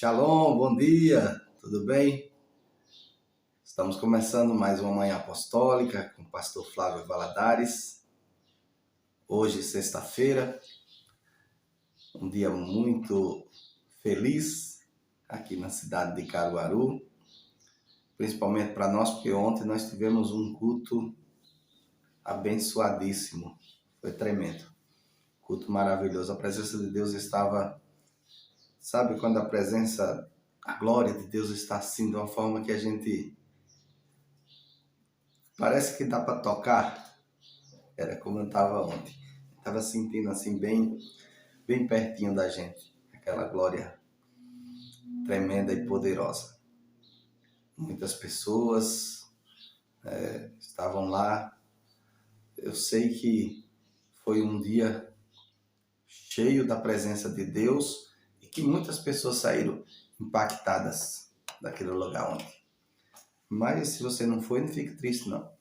Shalom, bom dia, tudo bem? Estamos começando mais uma manhã apostólica com o pastor Flávio Valadares. Hoje, sexta-feira, um dia muito feliz aqui na cidade de Caruaru, principalmente para nós, porque ontem nós tivemos um culto abençoadíssimo, foi tremendo, culto maravilhoso. A presença de Deus estava, sabe quando a glória de Deus está assim, de uma forma que a gente parece que dá para tocar. Era como eu estava ontem. Estava sentindo assim bem pertinho da gente. Aquela glória tremenda e poderosa. Muitas pessoas estavam lá. Eu sei que foi um dia cheio da presença de Deus e que muitas pessoas saíram impactadas daquele lugar ontem. Mas se você não foi, não fique triste não.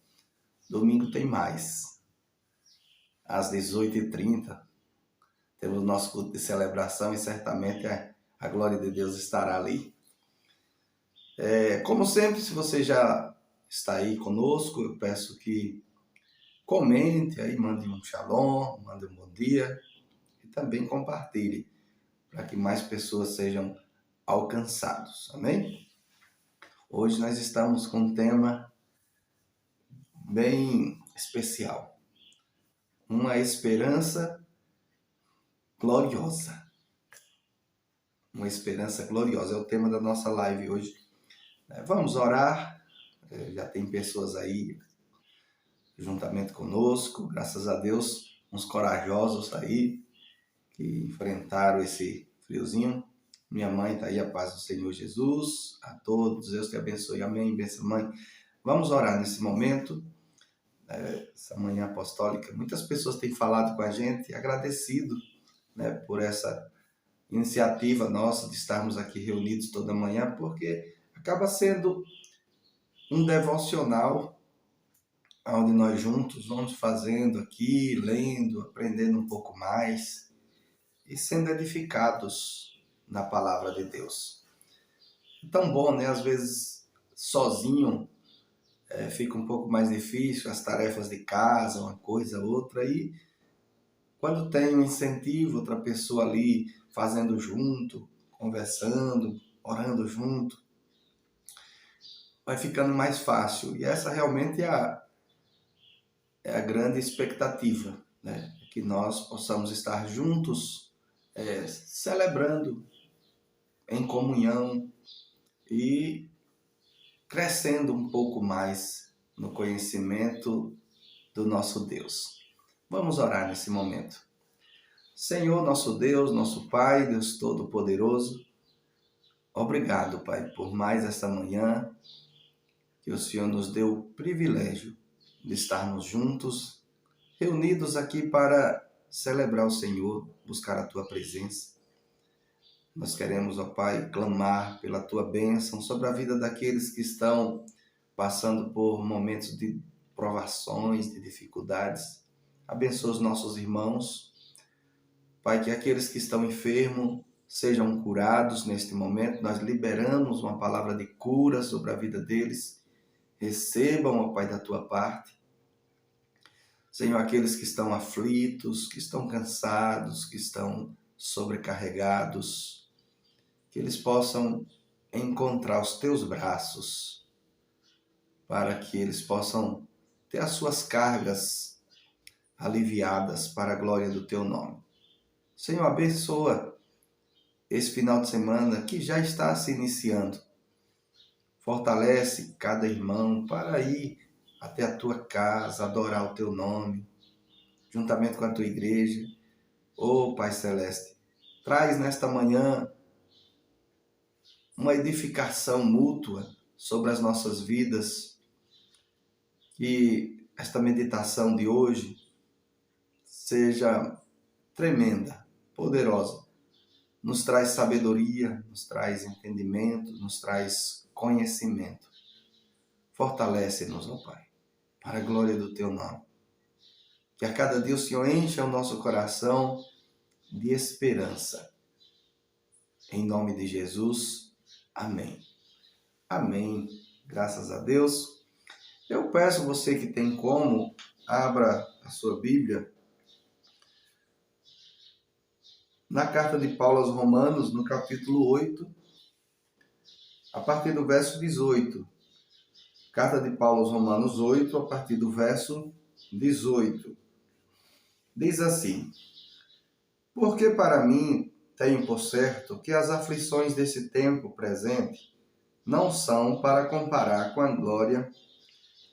Domingo tem mais. Às 18h30, temos nosso culto de celebração e certamente a glória de Deus estará ali. Como sempre, se você já está aí conosco, eu peço que comente aí, mande um shalom, mande um bom dia e também compartilhe para que mais pessoas sejam alcançados. Amém? Hoje nós estamos com um tema bem especial. Uma esperança gloriosa. Uma esperança gloriosa é o tema da nossa live hoje. Vamos orar. Já tem pessoas aí juntamente conosco, graças a Deus, uns corajosos aí que enfrentaram esse friozinho. Minha mãe está aí, a paz do Senhor Jesus, a todos, Deus te abençoe, amém, benção mãe. Vamos orar nesse momento, essa manhã apostólica. Muitas pessoas têm falado com a gente, agradecido, por essa iniciativa nossa de estarmos aqui reunidos toda manhã, porque acaba sendo um devocional onde nós juntos vamos fazendo aqui, lendo, aprendendo um pouco mais e sendo edificados na palavra de Deus. É tão bom, né? Às vezes, sozinho, fica um pouco mais difícil, as tarefas de casa, uma coisa, outra, e quando tem um incentivo, outra pessoa ali fazendo junto, conversando, orando junto, vai ficando mais fácil. E essa realmente é a grande expectativa, né? Que nós possamos estar juntos, celebrando em comunhão e crescendo um pouco mais no conhecimento do nosso Deus. Vamos orar nesse momento. Senhor, nosso Deus, nosso Pai, Deus Todo-Poderoso, obrigado, Pai, por mais esta manhã que o Senhor nos deu o privilégio de estarmos juntos, reunidos aqui para celebrar o Senhor, buscar a Tua presença. Nós queremos, ó Pai, clamar pela Tua bênção sobre a vida daqueles que estão passando por momentos de provações, de dificuldades. Abençoa os nossos irmãos. Pai, que aqueles que estão enfermos sejam curados neste momento. Nós liberamos uma palavra de cura sobre a vida deles. Recebam, ó Pai, da Tua parte. Senhor, aqueles que estão aflitos, que estão cansados, que estão sobrecarregados, que eles possam encontrar os Teus braços, para que eles possam ter as suas cargas aliviadas para a glória do Teu nome. Senhor, abençoa esse final de semana que já está se iniciando. Fortalece cada irmão para ir até a Tua casa, adorar o Teu nome, juntamente com a Tua igreja. Ô Pai Celeste, traz nesta manhã uma edificação mútua sobre as nossas vidas, que esta meditação de hoje seja tremenda, poderosa, nos traz sabedoria, nos traz entendimento, nos traz conhecimento. Fortalece-nos, ó Pai, para a glória do Teu nome. Que a cada dia o Senhor encha o nosso coração de esperança. Em nome de Jesus, amém. Amém. Graças a Deus. Eu peço você que tem como, abra a sua Bíblia na carta de Paulo aos Romanos, no capítulo 8, a partir do verso 18. Carta de Paulo aos Romanos 8, a partir do verso 18. Diz assim: Porque para mim tenho por certo que as aflições desse tempo presente não são para comparar com a glória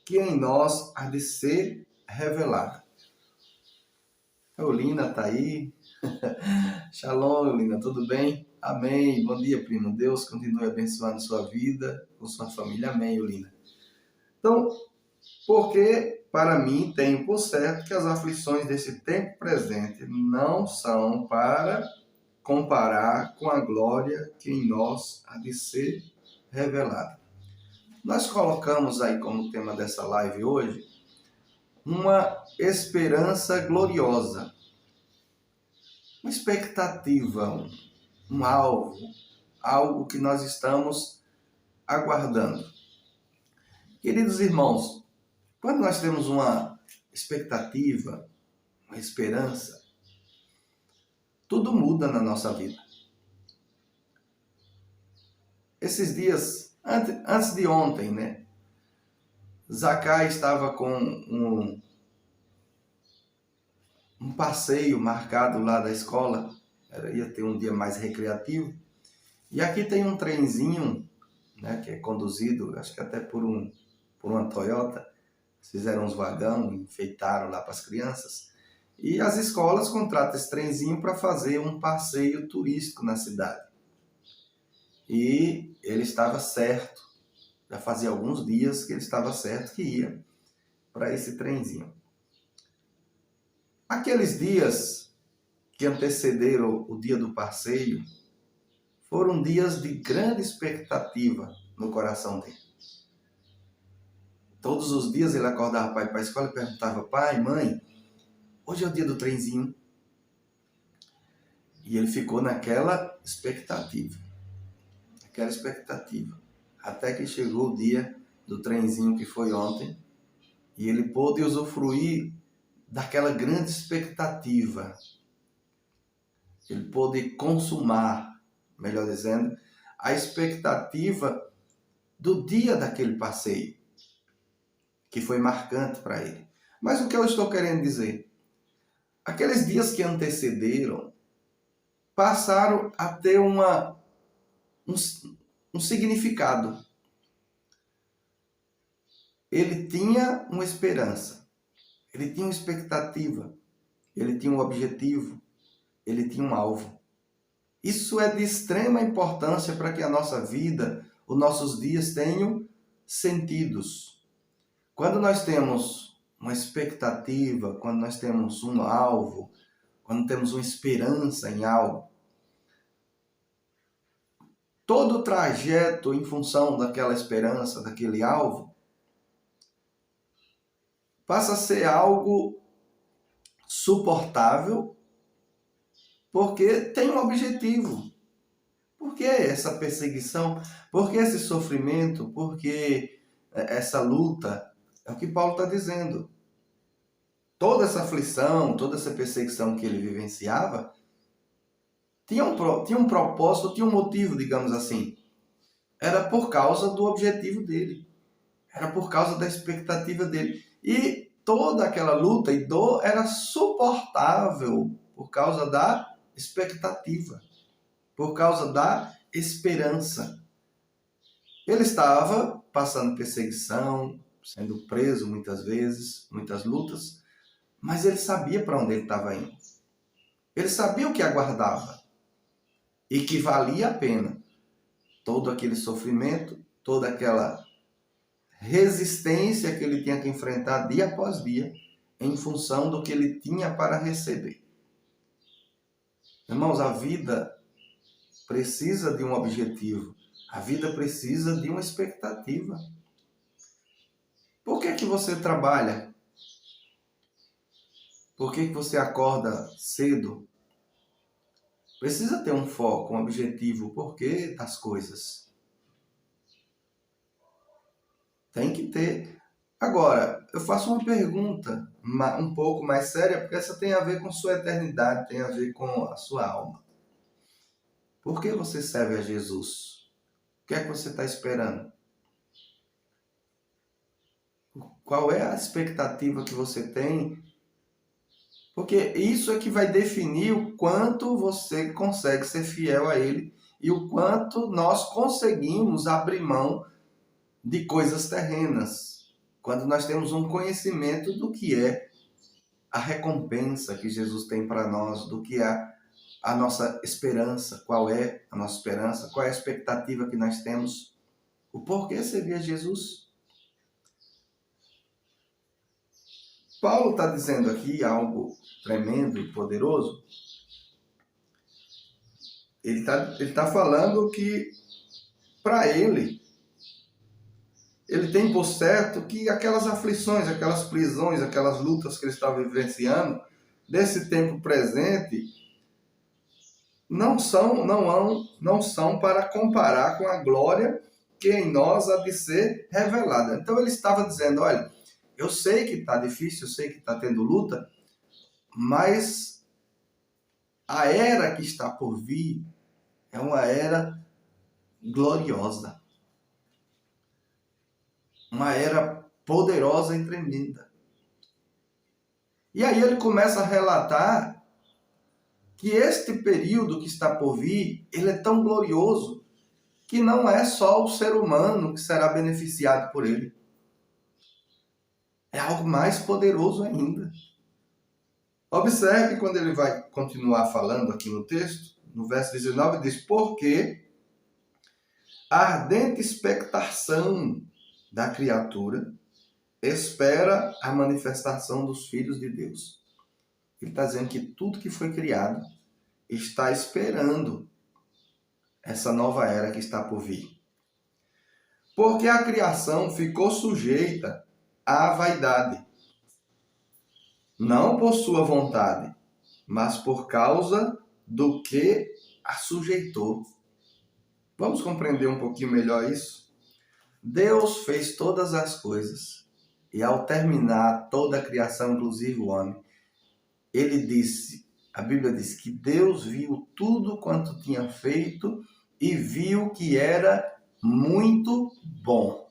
que em nós há de ser revelada. Eulina está aí. Shalom, Eulina, tudo bem? Amém. Bom dia, primo. Deus continue abençoando sua vida, com sua família. Amém, Eulina. Então, porque para mim tenho por certo que as aflições desse tempo presente não são para comparar com a glória que em nós há de ser revelada. Nós colocamos aí como tema dessa live hoje uma esperança gloriosa, uma expectativa, um algo que nós estamos aguardando. Queridos irmãos, quando nós temos uma expectativa, uma esperança, tudo muda na nossa vida. Esses dias, antes de ontem, né? Zacai estava com um passeio marcado lá da escola, ia ter um dia mais recreativo, e aqui tem um trenzinho, né, que é conduzido, acho que até por uma Toyota, fizeram uns vagão, enfeitaram lá para as crianças, e as escolas contratam esse trenzinho para fazer um passeio turístico na cidade. E ele estava certo, já fazia alguns dias que ele estava certo que ia para esse trenzinho. Aqueles dias que antecederam o dia do passeio foram dias de grande expectativa no coração dele. Todos os dias ele acordava para ir para a escola e perguntava: pai, mãe, hoje é o dia do trenzinho? E ele ficou naquela expectativa, até que chegou o dia do trenzinho, que foi ontem, e ele pôde usufruir daquela grande expectativa. Ele pôde consumar, melhor dizendo, a expectativa do dia daquele passeio, que foi marcante para ele. Mas o que eu estou querendo dizer? Aqueles dias que antecederam passaram a ter um significado. Ele tinha uma esperança, ele tinha uma expectativa, ele tinha um objetivo, ele tinha um alvo. Isso é de extrema importância para que a nossa vida, os nossos dias tenham sentidos. Quando nós temos uma expectativa, quando nós temos um alvo, quando temos uma esperança em algo, todo o trajeto em função daquela esperança, daquele alvo, passa a ser algo suportável, porque tem um objetivo. Por que essa perseguição? Por que esse sofrimento? Por que essa luta? É o que Paulo está dizendo. Toda essa aflição, toda essa perseguição que ele vivenciava, tinha um propósito, tinha um motivo, digamos assim. Era por causa do objetivo dele. Era por causa da expectativa dele. E toda aquela luta e dor era suportável por causa da expectativa, por causa da esperança. Ele estava passando perseguição, sendo preso muitas vezes, muitas lutas, mas ele sabia para onde ele estava indo. Ele sabia o que aguardava e que valia a pena todo aquele sofrimento, toda aquela resistência que ele tinha que enfrentar dia após dia, em função do que ele tinha para receber. Irmãos, a vida precisa de um objetivo, a vida precisa de uma expectativa. Por que você trabalha? Por que você acorda cedo? Precisa ter um foco, um objetivo, o porquê das coisas. Tem que ter. Agora, eu faço uma pergunta um pouco mais séria, porque essa tem a ver com sua eternidade, tem a ver com a sua alma. Por que você serve a Jesus? O que é que você está esperando? Qual é a expectativa que você tem? Porque isso é que vai definir o quanto você consegue ser fiel a Ele e o quanto nós conseguimos abrir mão de coisas terrenas. Quando nós temos um conhecimento do que é a recompensa que Jesus tem para nós, do que é a nossa esperança, qual é a nossa esperança, qual é a expectativa que nós temos, o porquê servir a Jesus. Paulo está dizendo aqui algo tremendo e poderoso. Ele tá falando que, para ele tem por certo que aquelas aflições, aquelas prisões, aquelas lutas que ele estava vivenciando, desse tempo presente, não são para comparar com a glória que em nós há de ser revelada. Então ele estava dizendo, olha, eu sei que está difícil, eu sei que está tendo luta, mas a era que está por vir é uma era gloriosa. Uma era poderosa e tremenda. E aí ele começa a relatar que este período que está por vir, ele é tão glorioso que não é só o ser humano que será beneficiado por ele. É algo mais poderoso ainda. Observe quando ele vai continuar falando aqui no texto, no verso 19, diz, porque a ardente expectação da criatura espera a manifestação dos filhos de Deus. Ele está dizendo que tudo que foi criado está esperando essa nova era que está por vir. Porque a criação ficou sujeita à vaidade, não por sua vontade, mas por causa do que a sujeitou. Vamos compreender um pouquinho melhor isso? Deus fez todas as coisas e ao terminar toda a criação, inclusive o homem, ele disse, a Bíblia diz que Deus viu tudo quanto tinha feito e viu que era muito bom.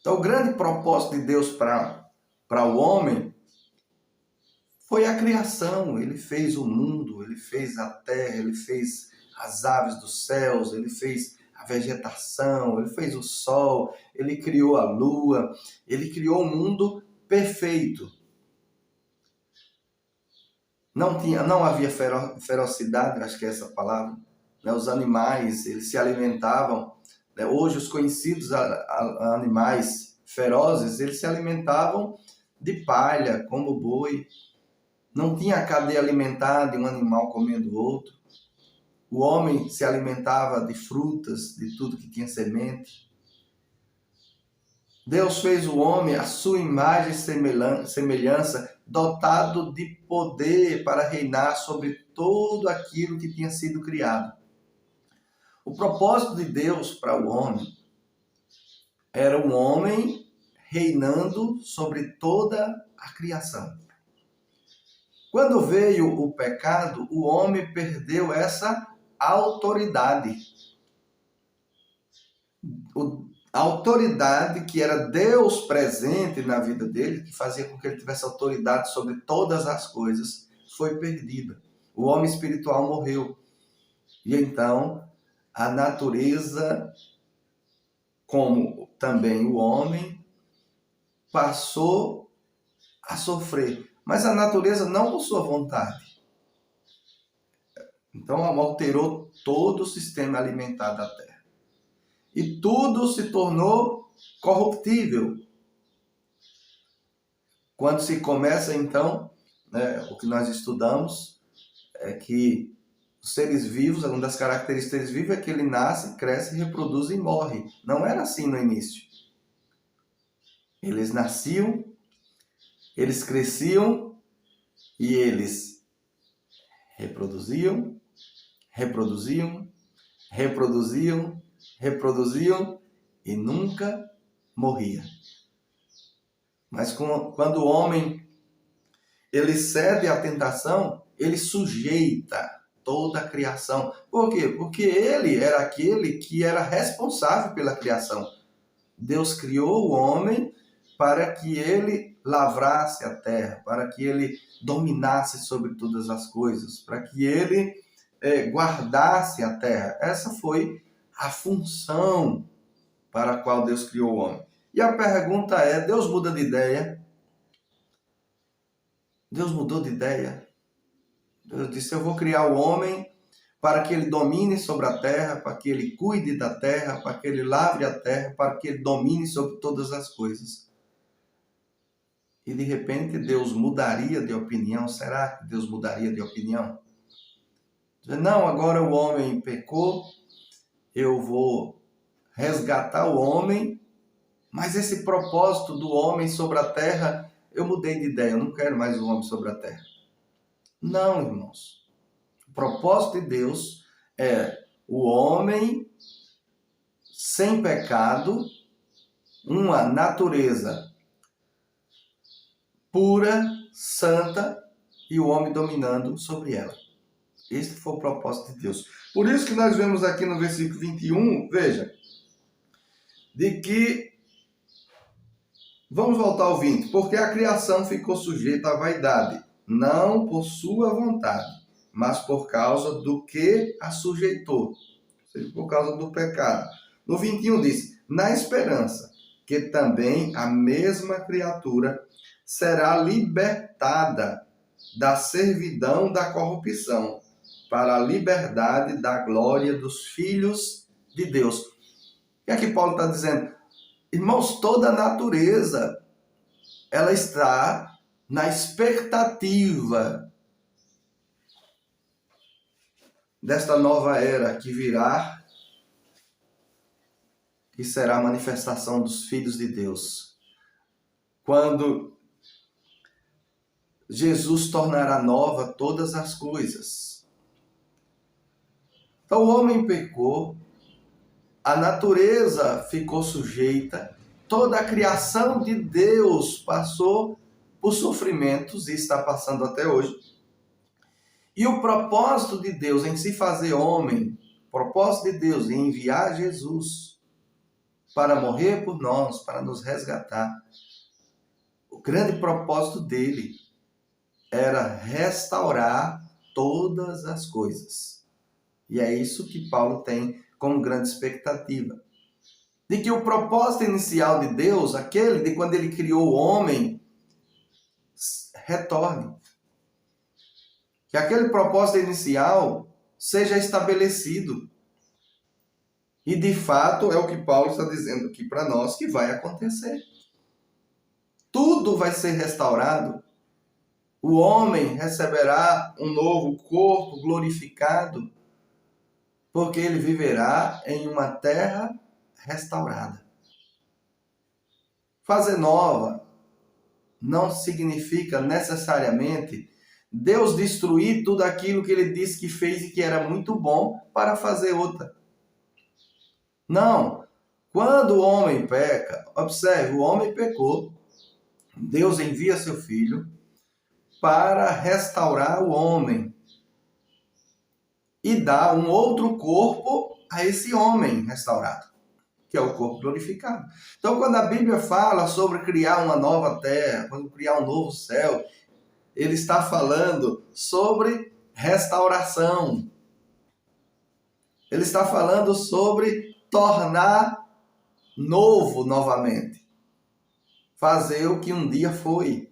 Então, o grande propósito de Deus para o homem foi a criação. Ele fez o mundo, ele fez a terra, ele fez as aves dos céus, ele fez a vegetação, ele fez o sol, ele criou a lua, ele criou um mundo perfeito. Não havia ferocidade, acho que é essa palavra. Os animais, eles se alimentavam. Hoje, os conhecidos animais ferozes, eles se alimentavam de palha, como boi. Não tinha a cadeia alimentar de um animal comendo o outro. O homem se alimentava de frutas, de tudo que tinha semente. Deus fez o homem à sua imagem e semelhança, dotado de poder para reinar sobre todo aquilo que tinha sido criado. O propósito de Deus para o homem era um homem reinando sobre toda a criação. Quando veio o pecado, o homem perdeu essa autoridade. A autoridade que era Deus presente na vida dele, que fazia com que ele tivesse autoridade sobre todas as coisas, foi perdida. O homem espiritual morreu. E então, a natureza, como também o homem, passou a sofrer. Mas a natureza não por sua vontade. Então, alterou todo o sistema alimentar da Terra. E tudo se tornou corruptível. Quando se começa, então, o que nós estudamos é que os seres vivos, uma das características dos seres vivos é que ele nasce, cresce, reproduz e morre. Não era assim no início. Eles nasciam, eles cresciam e eles Reproduziam, reproduziam, reproduziam, reproduziam e nunca morria. Mas quando o homem ele cede à tentação, ele sujeita toda a criação. Por quê? Porque ele era aquele que era responsável pela criação. Deus criou o homem para que ele lavrasse a terra, para que ele dominasse sobre todas as coisas, para que ele guardasse a terra. Essa foi a função para a qual Deus criou o homem. E a pergunta é, Deus muda de ideia? Deus mudou de ideia? Deus disse, eu vou criar o homem para que ele domine sobre a terra, para que ele cuide da terra, para que ele lavre a terra, para que ele domine sobre todas as coisas. E de repente Deus mudaria de opinião? Será que Deus mudaria de opinião? Não, agora o homem pecou, eu vou resgatar o homem, mas esse propósito do homem sobre a terra, eu mudei de ideia, eu não quero mais o homem sobre a terra. Não, irmãos. O propósito de Deus é o homem sem pecado, uma natureza pura, santa, e o homem dominando sobre ela. Esse foi o propósito de Deus. Por isso que nós vemos aqui no versículo 21, veja, de que, vamos voltar ao 20, porque a criação ficou sujeita à vaidade, não por sua vontade, mas por causa do que a sujeitou, ou seja, por causa do pecado. No 21 diz, na esperança que também a mesma criatura será libertada da servidão da corrupção para a liberdade da glória dos filhos de Deus. O que é que Paulo está dizendo? Irmãos, toda a natureza, ela está na expectativa desta nova era que virá e será a manifestação dos filhos de Deus. Quando Jesus tornará nova todas as coisas. Então o homem pecou, a natureza ficou sujeita, toda a criação de Deus passou por sofrimentos e está passando até hoje. E o propósito de Deus em se fazer homem, o propósito de Deus em enviar Jesus para morrer por nós, para nos resgatar, o grande propósito dele era restaurar todas as coisas. E é isso que Paulo tem como grande expectativa. De que o propósito inicial de Deus, aquele de quando ele criou o homem, retorne. Que aquele propósito inicial seja estabelecido. E de fato é o que Paulo está dizendo aqui para nós que vai acontecer. Tudo vai ser restaurado. O homem receberá um novo corpo glorificado, porque ele viverá em uma terra restaurada. Fazer nova não significa necessariamente Deus destruir tudo aquilo que ele disse que fez e que era muito bom para fazer outra. Não. Quando o homem peca, observe, o homem pecou, Deus envia seu filho para restaurar o homem e dar um outro corpo a esse homem restaurado, que é o corpo glorificado. Então, quando a Bíblia fala sobre criar uma nova terra, quando criar um novo céu, ele está falando sobre restauração. Ele está falando sobre tornar novo novamente. Fazer o que um dia foi.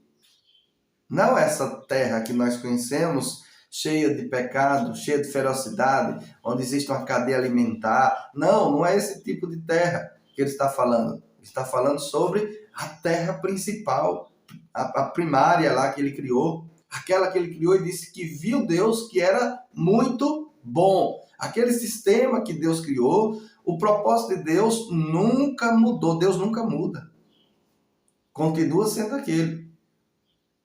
Não essa terra que nós conhecemos, cheia de pecado, cheia de ferocidade, onde existe uma cadeia alimentar. Não, não é esse tipo de terra que ele está falando. Ele está falando sobre a terra principal, a primária lá que ele criou. Aquela que ele criou e disse que viu Deus que era muito bom. Aquele sistema que Deus criou, o propósito de Deus nunca mudou. Deus nunca muda. Continua sendo aquele.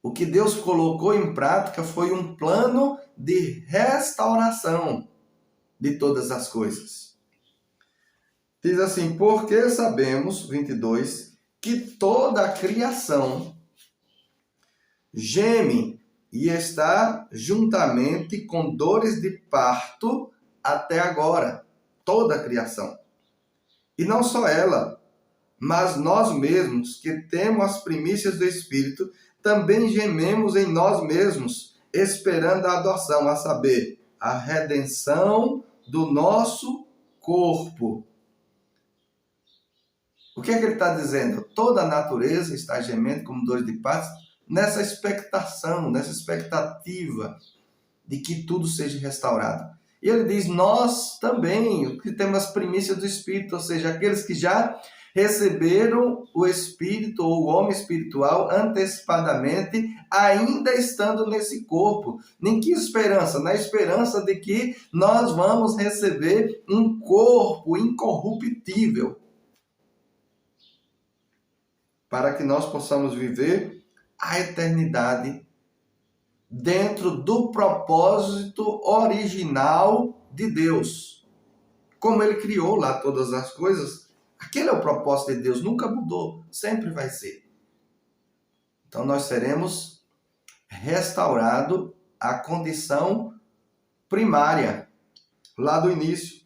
O que Deus colocou em prática foi um plano de restauração de todas as coisas. Diz assim: porque sabemos, 22, que toda a criação geme e está juntamente com dores de parto até agora. Toda a criação. E não só ela, mas nós mesmos, que temos as primícias do Espírito, também gememos em nós mesmos, esperando a adoção, a saber, a redenção do nosso corpo. O que é que ele está dizendo? Toda a natureza está gemendo como dores de parto, nessa expectação, nessa expectativa de que tudo seja restaurado. E ele diz, nós também, que temos as primícias do Espírito, ou seja, aqueles que já receberam o Espírito ou o homem espiritual antecipadamente, ainda estando nesse corpo. Nem que esperança? Na esperança de que nós vamos receber um corpo incorruptível, para que nós possamos viver a eternidade dentro do propósito original de Deus. Como ele criou lá todas as coisas, aquele é o propósito de Deus, nunca mudou, sempre vai ser. Então nós seremos restaurados à condição primária, lá do início.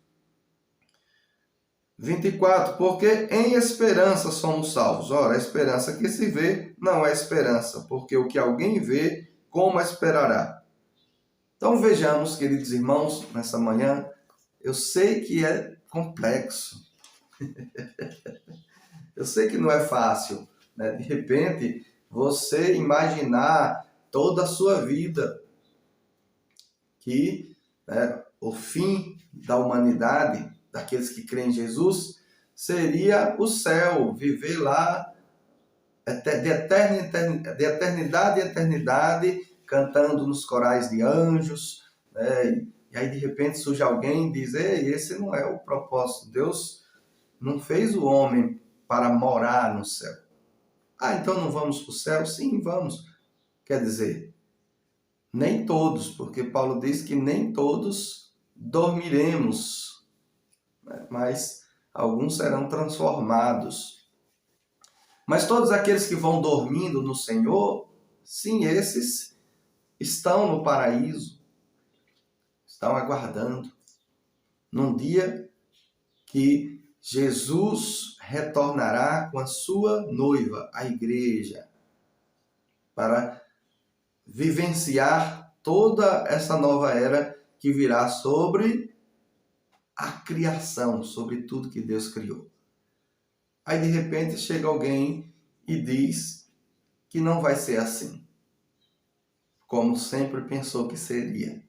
24, porque em esperança somos salvos. Ora, a esperança que se vê não é esperança, porque o que alguém vê, como esperará? Então vejamos, queridos irmãos, nessa manhã, eu sei que é complexo, eu sei que não é fácil, né? De repente, você imaginar toda a sua vida, que o fim da humanidade, daqueles que creem em Jesus, seria o céu, viver lá de eternidade em eternidade, cantando nos corais de anjos, né? E aí de repente surge alguém e diz, ei, esse não é o propósito, Deus não fez o homem para morar no céu. Ah, então não vamos para o céu? Sim, vamos. Quer dizer, nem todos, porque Paulo diz que nem todos dormiremos, né? Mas alguns serão transformados. Mas todos aqueles que vão dormindo no Senhor, sim, esses estão no paraíso, estão aguardando, num dia que Jesus retornará com a sua noiva, a igreja, para vivenciar toda essa nova era que virá sobre a criação, sobre tudo que Deus criou. Aí de repente chega alguém e diz que não vai ser assim, como sempre pensou que seria.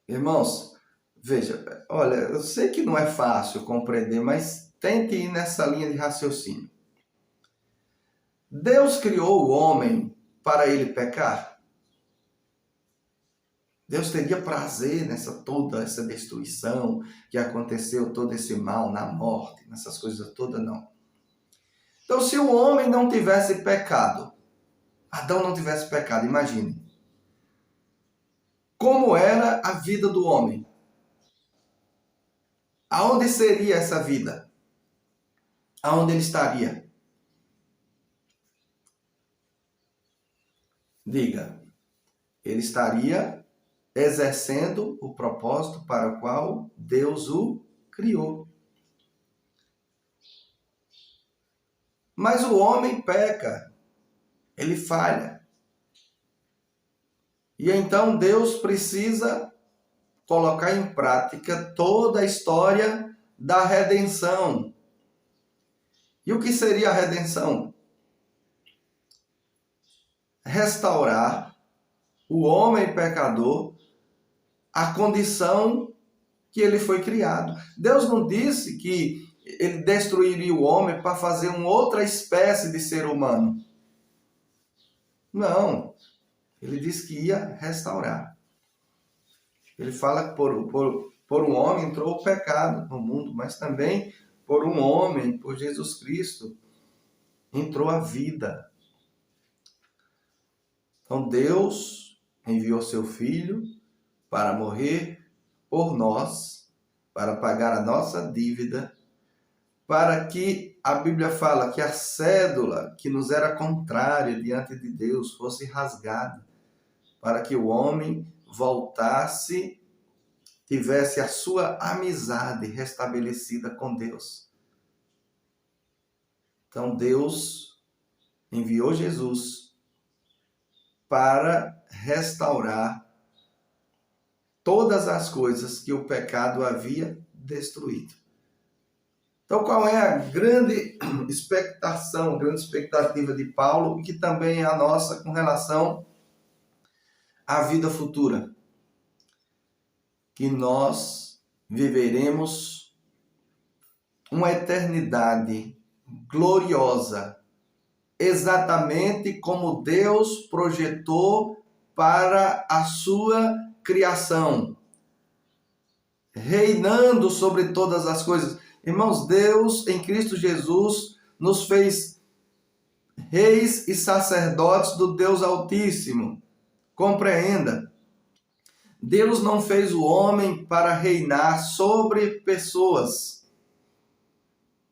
Irmãos, veja, olha, eu sei que não é fácil compreender, mas tente ir nessa linha de raciocínio. Deus criou o homem para ele pecar? Deus teria prazer nessa toda essa destruição que aconteceu, todo esse mal na morte, nessas coisas todas? Não. Então, se o homem não tivesse pecado, Adão não tivesse pecado, imagine. Como era a vida do homem? Aonde seria essa vida? Aonde ele estaria? Diga, ele estaria exercendo o propósito para o qual Deus o criou. Mas o homem peca, ele falha. E então Deus precisa colocar em prática toda a história da redenção. E o que seria a redenção? Restaurar o homem pecador à condição que ele foi criado. Deus não disse que ele destruiria o homem para fazer uma outra espécie de ser humano. Não. Ele disse que ia restaurar. Ele fala que por um homem entrou o pecado no mundo, mas também por um homem, por Jesus Cristo, entrou a vida. Então Deus enviou seu Filho para morrer por nós, para pagar a nossa dívida, para que a Bíblia fala que a cédula que nos era contrária diante de Deus fosse rasgada, para que o homem voltasse, tivesse a sua amizade restabelecida com Deus. Então Deus enviou Jesus para restaurar todas as coisas que o pecado havia destruído. Então, qual é a grande expectação, a grande expectativa de Paulo, e que também é a nossa com relação à vida futura? Que nós viveremos uma eternidade gloriosa, exatamente como Deus projetou para a sua criação, reinando sobre todas as coisas. Irmãos, Deus em Cristo Jesus nos fez reis e sacerdotes do Deus Altíssimo. Compreenda, Deus não fez o homem para reinar sobre pessoas,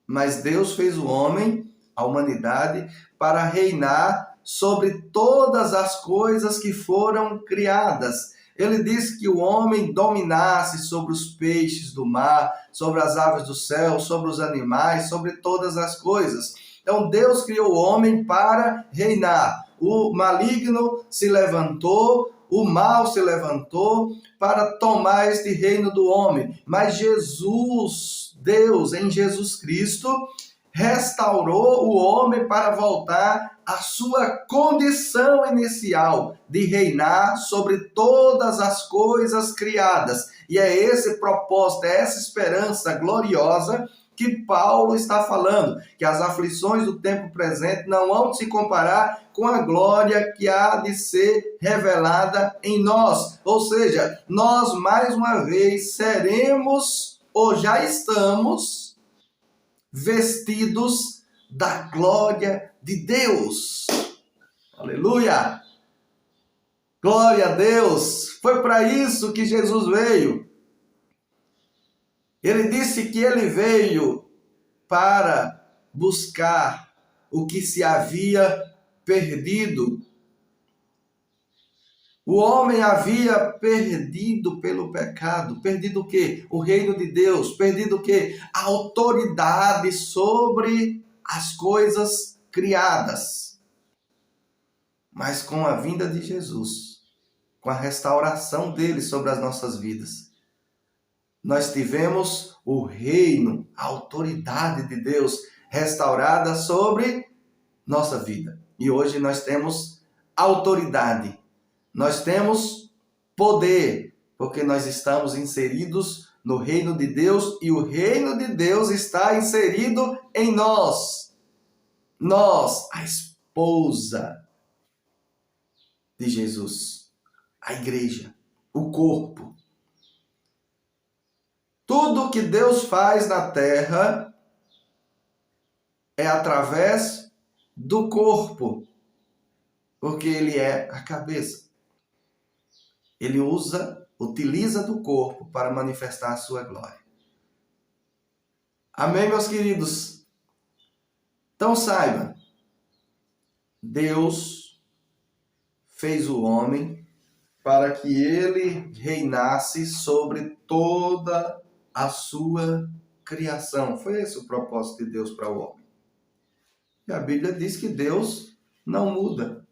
mas Deus fez o homem, a humanidade, para reinar sobre todas as coisas que foram criadas. Ele disse que o homem dominasse sobre os peixes do mar, sobre as aves do céu, sobre os animais, sobre todas as coisas. Então Deus criou o homem para reinar. O maligno se levantou, o mal se levantou para tomar este reino do homem. Mas Jesus, Deus em Jesus Cristo, restaurou o homem para voltar à sua condição inicial de reinar sobre todas as coisas criadas. E é esse propósito, é essa esperança gloriosa que Paulo está falando, que as aflições do tempo presente não vão se comparar com a glória que há de ser revelada em nós. Ou seja, nós mais uma vez seremos, ou já estamos, vestidos da glória de Deus. Aleluia! Glória a Deus! Foi para isso que Jesus veio. Ele disse que ele veio para buscar o que se havia perdido. O homem havia perdido pelo pecado. Perdido o quê? O reino de Deus. Perdido o quê? A autoridade sobre as coisas criadas. Mas com a vinda de Jesus, com a restauração dele sobre as nossas vidas, nós tivemos o reino, a autoridade de Deus restaurada sobre nossa vida. E hoje nós temos autoridade, nós temos poder, porque nós estamos inseridos no reino de Deus e o reino de Deus está inserido em nós. Nós, a esposa de Jesus, a igreja, o corpo. Tudo que Deus faz na terra é através do corpo, porque ele é a cabeça. Ele utiliza do corpo para manifestar a sua glória. Amém, meus queridos? Então saiba, Deus fez o homem para que ele reinasse sobre toda a sua criação. Foi esse o propósito de Deus para o homem. E a Bíblia diz que Deus não muda.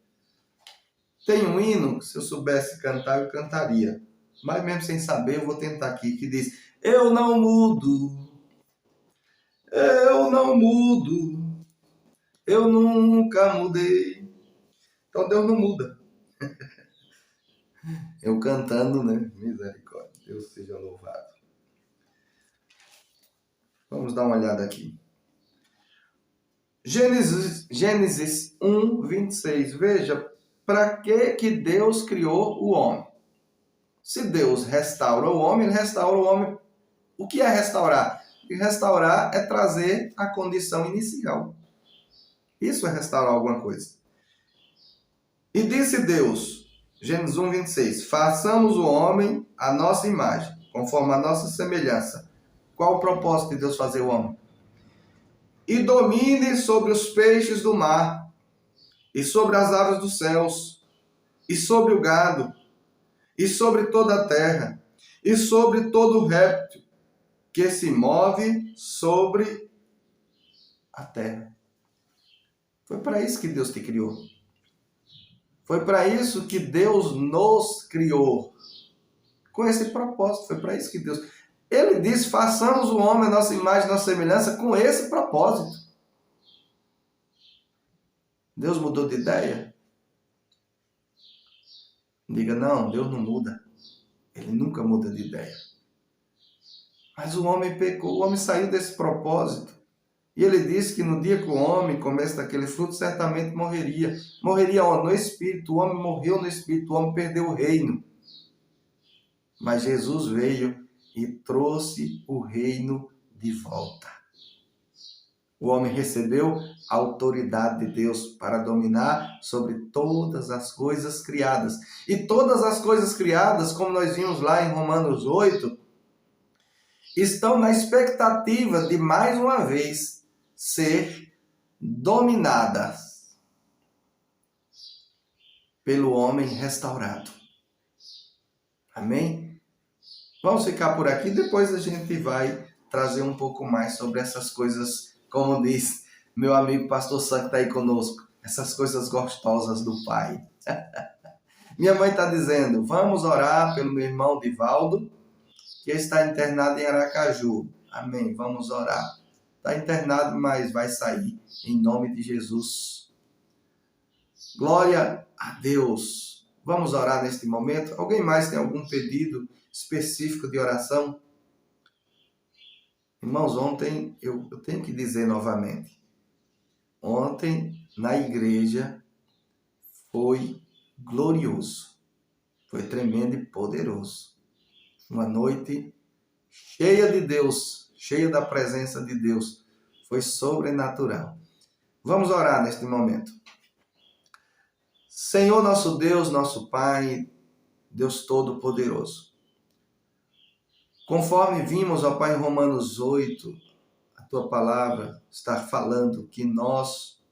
Tem um hino, se eu soubesse cantar, eu cantaria. Mas mesmo sem saber, eu vou tentar aqui, que diz: eu não mudo, eu não mudo, eu nunca mudei. Então Deus não muda. Eu cantando, né? Misericórdia. Deus seja louvado. Vamos dar uma olhada aqui. Gênesis 1, 26. Veja, para que Deus criou o homem? Se Deus restaura o homem, ele restaura o homem. O que é restaurar? E restaurar é trazer a condição inicial. Isso é restaurar alguma coisa. E disse Deus: Gênesis 1, 26. Façamos o homem à nossa imagem, conforme a nossa semelhança. Qual o propósito de Deus fazer o homem? E domine sobre os peixes do mar, e sobre as aves dos céus, e sobre o gado, e sobre toda a terra, e sobre todo o réptil que se move sobre a terra. Foi para isso que Deus te criou. Foi para isso que Deus nos criou. Com esse propósito, foi para isso que Deus... Ele disse, façamos o homem a nossa imagem, a nossa semelhança, com esse propósito. Deus mudou de ideia? Diga, não, Deus não muda. Ele nunca muda de ideia. Mas o homem pecou, o homem saiu desse propósito. E ele disse que no dia que o homem comesse daquele fruto, certamente morreria. Morreria onde? No Espírito. O homem morreu no Espírito, o homem perdeu o reino. Mas Jesus veio e trouxe o reino de volta. O homem recebeu a autoridade de Deus para dominar sobre todas as coisas criadas. E todas as coisas criadas, como nós vimos lá em Romanos 8, estão na expectativa de, mais uma vez, ser dominadas pelo homem restaurado. Amém? Vamos ficar por aqui, depois a gente vai trazer um pouco mais sobre essas coisas, como diz meu amigo pastor Santo que está aí conosco, essas coisas gostosas do Pai. Minha mãe está dizendo, vamos orar pelo meu irmão Divaldo, que está internado em Aracaju. Amém, vamos orar. Está internado, mas vai sair, em nome de Jesus. Glória a Deus. Vamos orar neste momento. Alguém mais tem algum pedido específico de oração? Irmãos, ontem, eu tenho que dizer novamente, ontem na igreja foi glorioso, foi tremendo e poderoso. Uma noite cheia de Deus, cheia da presença de Deus, foi sobrenatural. Vamos orar neste momento. Senhor nosso Deus, nosso Pai, Deus Todo-Poderoso. Conforme vimos, ó Pai, em Romanos 8, a Tua palavra está falando que nós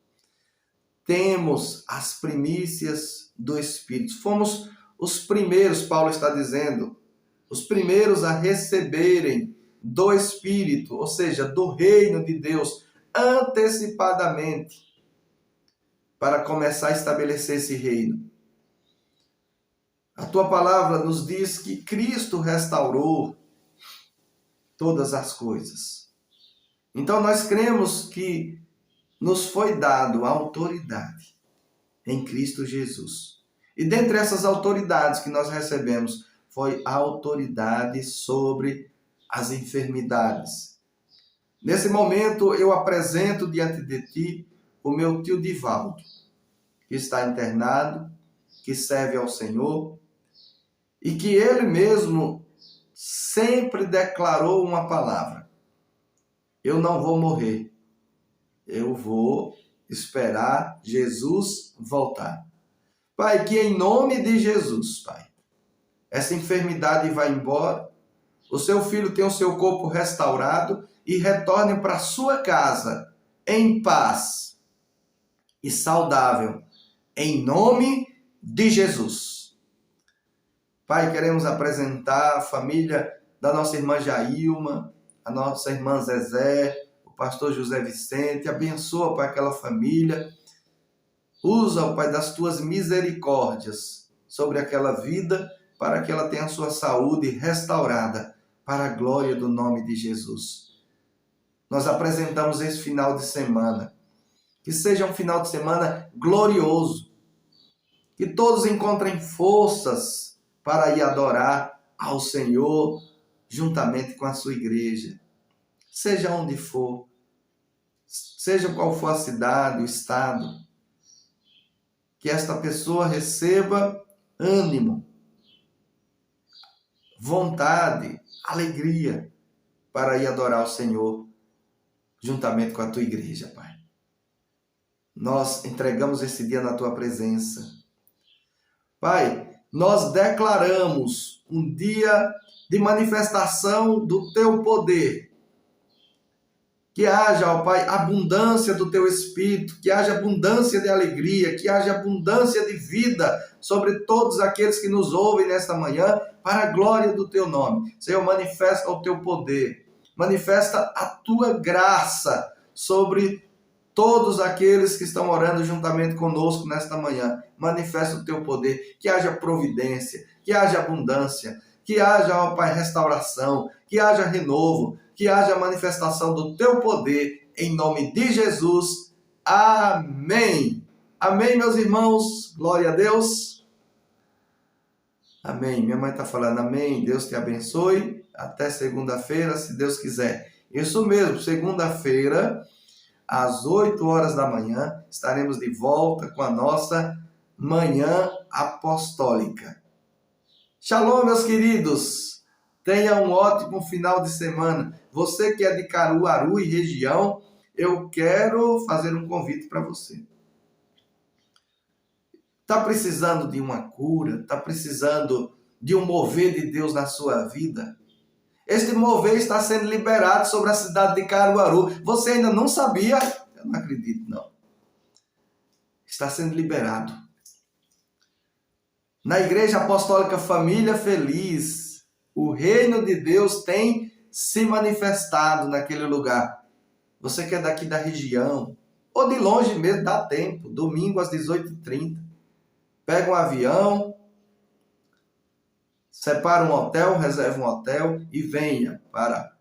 temos as primícias do Espírito. Fomos os primeiros, Paulo está dizendo, os primeiros a receberem do Espírito, ou seja, do reino de Deus, antecipadamente, para começar a estabelecer esse reino. A Tua palavra nos diz que Cristo restaurou todas as coisas. Então nós cremos que nos foi dado a autoridade em Cristo Jesus. E dentre essas autoridades que nós recebemos, foi a autoridade sobre as enfermidades. Nesse momento eu apresento diante de Ti o meu tio Divaldo, que está internado, que serve ao Senhor, e que ele mesmo sempre declarou uma palavra: eu não vou morrer, eu vou esperar Jesus voltar. Pai, que em nome de Jesus, Pai, essa enfermidade vai embora, o seu filho tem o seu corpo restaurado e retorne para a sua casa em paz e saudável, em nome de Jesus. Pai, queremos apresentar a família da nossa irmã Jailma, a nossa irmã Zezé, o pastor José Vicente. Abençoa, Pai, aquela família. Usa, Pai, das Tuas misericórdias sobre aquela vida, para que ela tenha a sua saúde restaurada, para a glória do nome de Jesus. Nós apresentamos esse final de semana. Que seja um final de semana glorioso. Que todos encontrem forças para ir adorar ao Senhor juntamente com a sua igreja. Seja onde for, seja qual for a cidade, o estado, que esta pessoa receba ânimo, vontade, alegria para ir adorar o Senhor juntamente com a tua igreja, Pai. Nós entregamos esse dia na tua presença. Pai, nós declaramos um dia de manifestação do teu poder. Que haja, ó Pai, abundância do teu Espírito, que haja abundância de alegria, que haja abundância de vida sobre todos aqueles que nos ouvem nesta manhã, para a glória do teu nome. Senhor, manifesta o teu poder, manifesta a tua graça sobre todos aqueles que estão orando juntamente conosco nesta manhã. Manifesta o teu poder, que haja providência, que haja abundância, que haja, ó Pai, restauração, que haja renovo, que haja manifestação do teu poder, em nome de Jesus. Amém. Amém, meus irmãos. Glória a Deus. Amém. Minha mãe está falando amém. Deus te abençoe. Até segunda-feira, se Deus quiser. Isso mesmo, segunda-feira, às 8 horas da manhã, estaremos de volta com a nossa Manhã Apostólica. Shalom, meus queridos. Tenha um ótimo final de semana. Você que é de Caruaru e região, eu quero fazer um convite para você. Está precisando de uma cura? Está precisando de um mover de Deus na sua vida? Este mover está sendo liberado sobre a cidade de Caruaru. Você ainda não sabia? Eu não acredito, não. Está sendo liberado. Na Igreja Apostólica Família Feliz, o reino de Deus tem se manifestado naquele lugar. Você que é daqui da região, ou de longe mesmo, dá tempo. Domingo às 18h30. Pega um avião, separa um hotel, reserva um hotel e venha para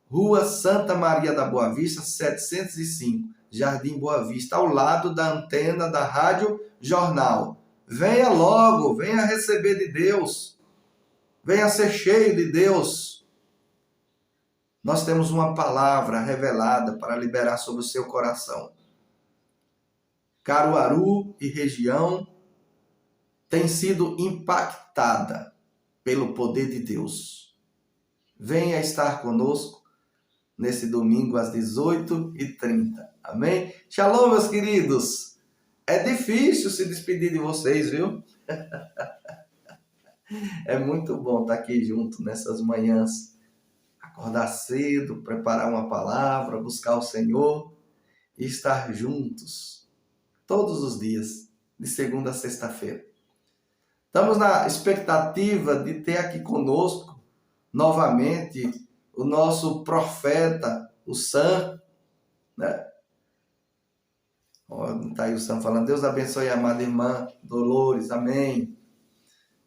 Rua Santa Maria da Boa Vista, 705, Jardim Boa Vista, ao lado da antena da Rádio Jornal. Venha logo, venha receber de Deus. Venha ser cheio de Deus. Nós temos uma palavra revelada para liberar sobre o seu coração. Caruaru e região tem sido impactada pelo poder de Deus. Venha estar conosco nesse domingo às 18h30. Amém? Shalom, meus queridos. É difícil se despedir de vocês, viu? É muito bom estar aqui junto nessas manhãs. Acordar cedo, preparar uma palavra, buscar o Senhor e estar juntos todos os dias, de segunda a sexta-feira. Estamos na expectativa de ter aqui conosco novamente o nosso profeta, o Sam, né? Está aí o Sam falando, Deus abençoe a amada irmã Dolores, amém.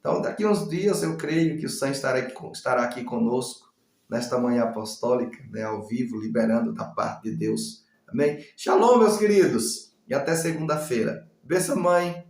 Então, daqui uns dias eu creio que o Sam estará aqui conosco, nesta manhã apostólica, né, ao vivo, liberando da parte de Deus. Amém? Shalom, meus queridos, e até segunda-feira. Bênção, mãe.